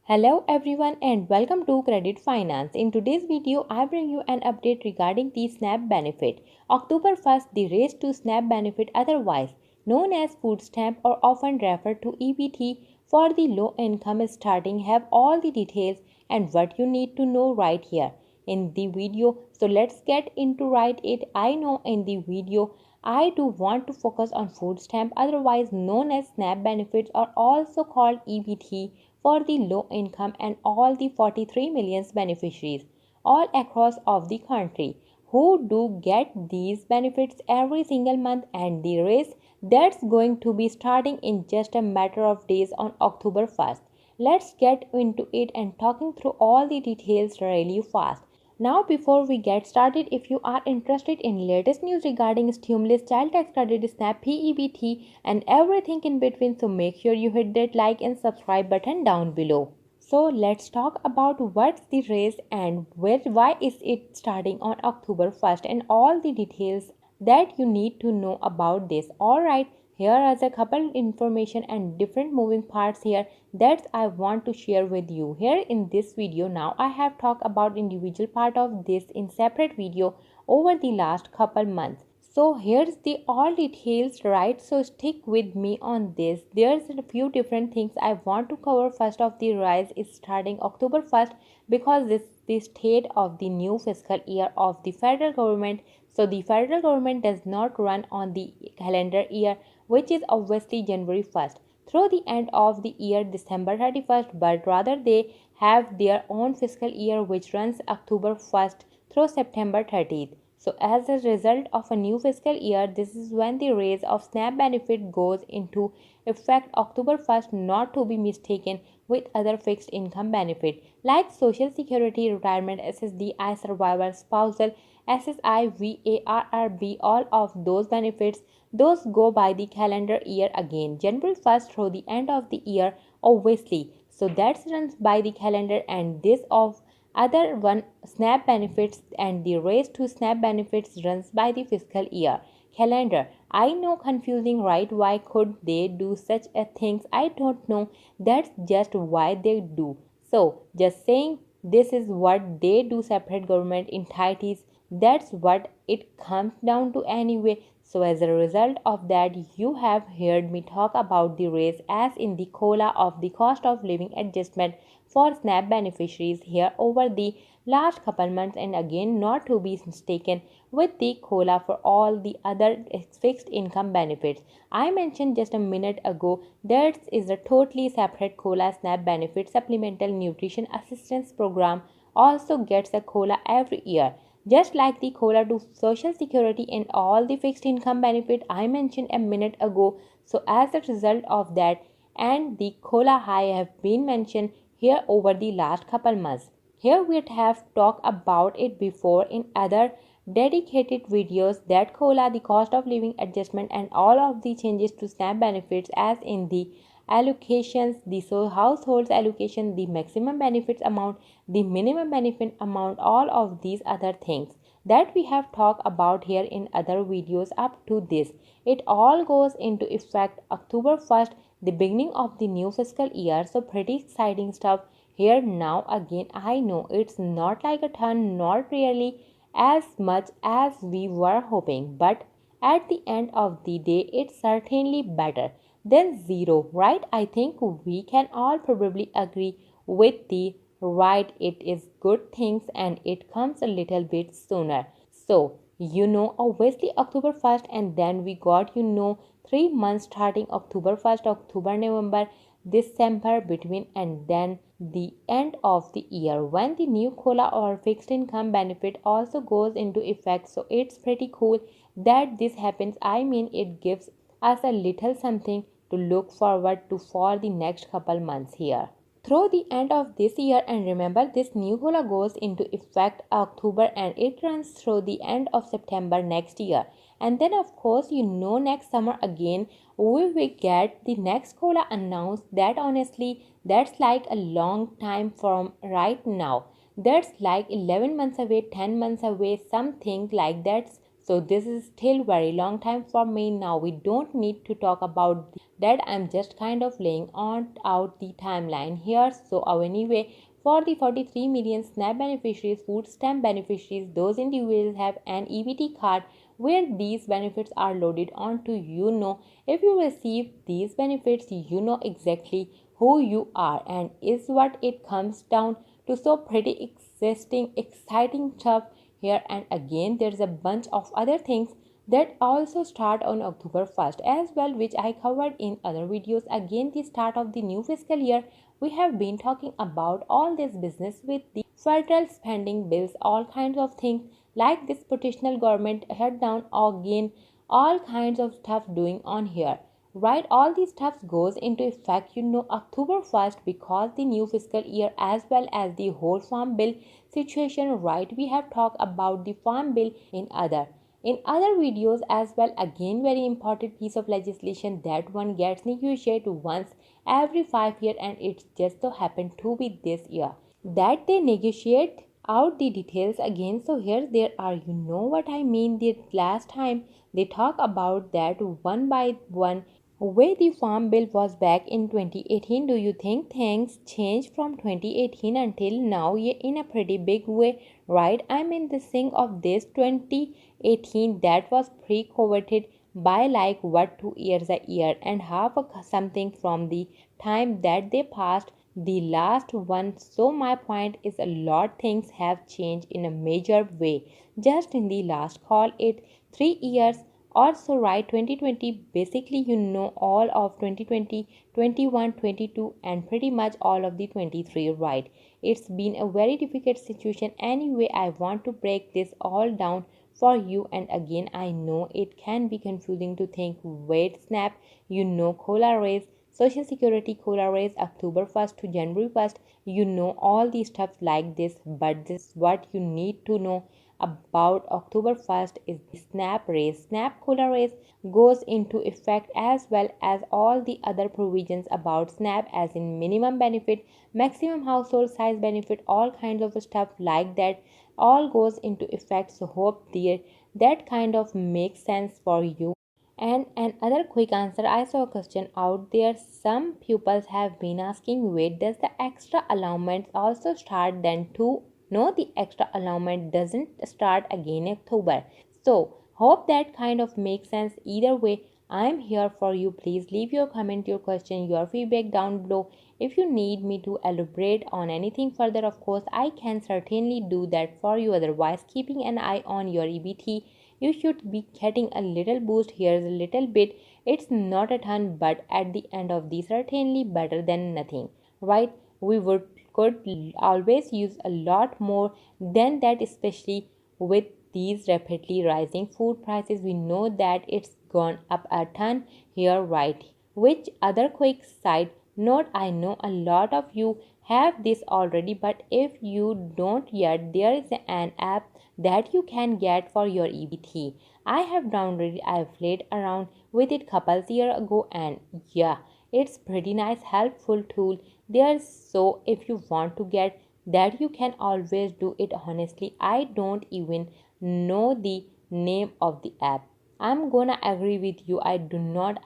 Hello everyone and welcome to Credit Finance. In today's video, I bring you an update regarding the SNAP benefit. October 1st, the race to SNAP benefit, otherwise known as food stamp or often referred to EBT for the low income is starting, have all the details and what you need to know right here in the video. So let's get into right it. I know in the video I do want to focus on food stamp, otherwise known as SNAP benefits or also called EBT for the low income and all the 43 million beneficiaries all across of the country who do get these benefits every single month, and the race that's going to be starting in just a matter of days on October 1st. Let's get into it and talking through all the details really fast. Now, before we get started, if you are interested in latest news regarding stimulus, child tax credit, SNAP, PEBT, and everything in between, so make sure you hit that like and subscribe button down below. So let's talk about what's the race and why is it starting on October 1st and all the details that you need to know about this. Alright, here is a couple information and different moving parts here that I want to share with you here in this video. Now I have talked about individual part of this in separate video over the last couple months. So here's the all details, right? So stick with me on this. There's a few different things I want to cover. First of the rise is starting October 1st because this is the state of the new fiscal year of the federal government. So the federal government does not run on the calendar year, which is obviously January 1st through the end of the year December 31st, but rather they have their own fiscal year which runs October 1st through September 30th. So as a result of a new fiscal year, this is when the raise of SNAP benefit goes into effect October 1st, not to be mistaken with other fixed income benefit like Social Security, Retirement, SSDI, Survivor, Spousal, SSI, VARRB, all of those benefits, those go by the calendar year again, January 1st through the end of the year, obviously. So that runs by the calendar, and this of other one SNAP benefits and the race to SNAP benefits runs by the fiscal year calendar. I know confusing, right? Why could they do such a things? I don't know. That's just why they do. So just saying this is what they do, separate government entities. That's what it comes down to anyway. So as a result of that, you have heard me talk about the raise as in the COLA of the cost of living adjustment for SNAP beneficiaries here over the last couple months, and again not to be mistaken with the COLA for all the other fixed income benefits. I mentioned just a minute ago that is a totally separate COLA. SNAP benefit supplemental nutrition assistance program also gets a COLA every year, just like the COLA to Social Security and all the fixed income benefit I mentioned a minute ago. So as a result of that and the COLA high have been mentioned here over the last couple months. Here we have talked about it before in other dedicated videos that COLA, the cost of living adjustment, and all of the changes to SNAP benefits as in the allocations, the households allocation, the maximum benefits amount, the minimum benefit amount, all of these other things that we have talked about here in other videos up to this. It all goes into effect October 1st, the beginning of the new fiscal year. So pretty exciting stuff here. Now again, I know it's not like a ton, not really as much as we were hoping, but at the end of the day, it's certainly better than zero, right? I think we can all probably agree with the right. It is good things and it comes a little bit sooner. So obviously October 1st, and then we got 3 months starting October 1st, October, November, December between, and then the end of the year when the new COLA or fixed income benefit also goes into effect. So it's pretty cool that this happens. I mean, it gives us a little something to look forward to for the next couple months here through the end of this year. And remember, this new COLA goes into effect October and it runs through the end of September next year. And then of course next summer again we will get the next COLA announced. That honestly, that's like a long time from right now. That's like 11 months away, 10 months away, something like that So this is still very long time for me. Now we don't need to talk about that. I'm just kind of laying on out the timeline here. So anyway, for the 43 million SNAP beneficiaries, food stamp beneficiaries, those individuals have an EBT card where these benefits are loaded onto. If you receive these benefits, you know exactly who you are, and is what it comes down to. So pretty exciting stuff here. And again, there's a bunch of other things that also start on October 1st as well, which I covered in other videos. Again, the start of the new fiscal year, we have been talking about all this business with the federal spending bills, all kinds of things like this petitional government head down again, all kinds of stuff doing on here. Right, all these stuff goes into effect October 1st, because the new fiscal year as well as the whole farm bill situation. Right, we have talked about the farm bill in other videos as well. Again, very important piece of legislation that one gets negotiated once every 5 years, and it just so happened to be this year that they negotiate out the details again. So here there are, what I mean, the last time they talk about that one by one way the farm bill was back in 2018. Do you think things changed from 2018 until now? Yeah, in a pretty big way, right? I mean, the thing of this 2018 that was pre-coveted by like what 2 years, a year and half or something from the time that they passed the last one. So my point is, a lot things have changed in a major way just in the last, call it 3 years or so, right? 2020, basically, all of 2020, 21, 22, and pretty much all of the 23, right? It's been a very difficult situation. Anyway, I want to break this all down for you. And again, I know it can be confusing to think, wait, snap, cola raise, social security cola raise, October 1st to January 1st, all these stuff like this. But this what you need to know about October 1st is the SNAP raise. SNAP cola raise goes into effect as well as all the other provisions about SNAP, as in minimum benefit, maximum household size benefit, all kinds of stuff like that all goes into effect. So hope there that kind of makes sense for you. And another quick answer, I saw a question out there. Some pupils have been asking, wait, does the extra allowance also start then too? No, the extra allowance doesn't start again in October. So hope that kind of makes sense. Either way, I'm here for you. Please leave your comment, your question, your feedback down below. If you need me to elaborate on anything further, of course, I can certainly do that for you. Otherwise, keeping an eye on your EBT, you should be getting a little boost. Here's a little bit. It's not a ton, but at the end of the, certainly better than nothing, right? We could always use a lot more than that, especially with these rapidly rising food prices. We know that it's gone up a ton here, right? Which other quick side note, I know a lot of you have this already, but if you don't yet, there is an app that you can get for your EBT. I have downloaded, I've played around with it couples year ago, and yeah, it's pretty nice, helpful tool there. So if you want to get that, you can always do it. Honestly, I don't even know the name of the app. I'm gonna agree with you. I do not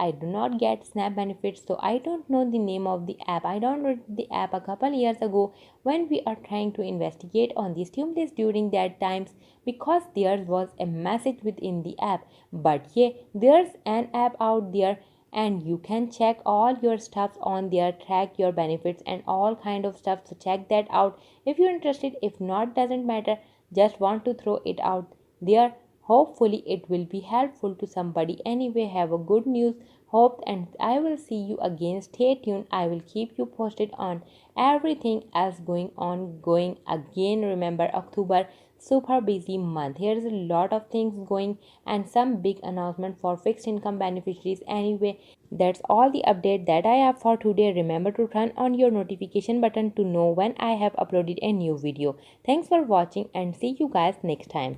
get SNAP benefits, so I don't know the name of the app. I downloaded the app a couple years ago when we are trying to investigate on the stimulus during that times, because there was a message within the app. But yeah, there's an app out there, and you can check all your stuff on there, track your benefits and all kind of stuff. So check that out if you're interested. If not, doesn't matter, just want to throw it out there. Hopefully it will be helpful to somebody. Anyway, have a good news, hope, and I will see you again. Stay tuned, I will keep you posted on everything else going again. Remember, October, super busy month. Here's a lot of things going and some big announcement for fixed income beneficiaries. Anyway, that's all the update that I have for today. Remember to turn on your notification button to know when I have uploaded a new video. Thanks for watching and see you guys next time.